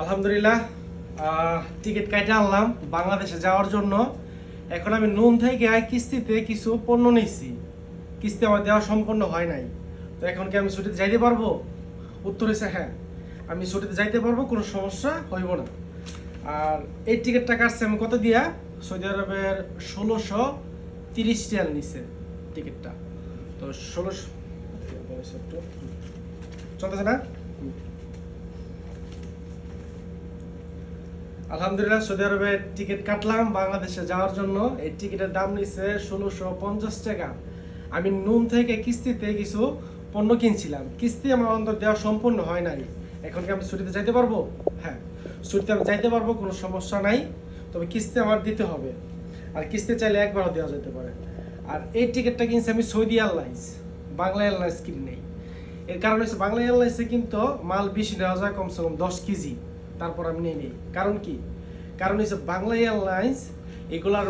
আলহামদুলিল্লাহ টিকিট কাটে আনলাম বাংলাদেশে যাওয়ার জন্য। এখন আমি নুন থেকে কিস্তিতে কিছু পণ্য নিয়েছি, কিস্তি আমার দেওয়া সম্পন্ন হয় নাই। তো এখন কি আমি ছুটিতে যাইতে পারবো? উত্তর হয়েছে হ্যাঁ, আমি ছুটিতে যাইতে পারবো, কোনো সমস্যা হইব না। আর এই টিকিটটা কাটছে আমি কত দিয়া? সৌদি আরবের 1630 রিয়াল নিছে টিকিটটা। তো 1600 চলতেছে না? আলহামদুলিল্লাহ সৌদি আরবে টিকিট কাটলাম বাংলাদেশে যাওয়ার জন্য। এই টিকিটের দাম নিচ্ছে 1650 টাকা। আমি নুন থেকে কিস্তিতে কিছু পণ্য কিনছিলাম, কিস্তি আমার অন্তর দেওয়া সম্পূর্ণ হয় নাই। এখন কি আমি ছুটিতে যাইতে পারবো? হ্যাঁ, ছুটিতে আমি যাইতে পারবো, কোনো সমস্যা নাই। তবে কিস্তি আমার দিতে হবে, আর কিস্তি চাইলে একবারও দেওয়া যেতে পারে। আর এই টিকিটটা কিনছি আমি সৌদি এয়ারলাইন্স, বাংলা এয়ারলাইন্স কিনি নেই। এর কারণ হচ্ছে বাংলা এয়ারলাইন্সে কিন্তু মাল বেশি নেওয়া যায়, কমসে কম 10 কেজি। তারপর আমি নিয়ে নিই। কারণ কি? কারণ হচ্ছে বাংলা এয়ারলাইন্স এগুলার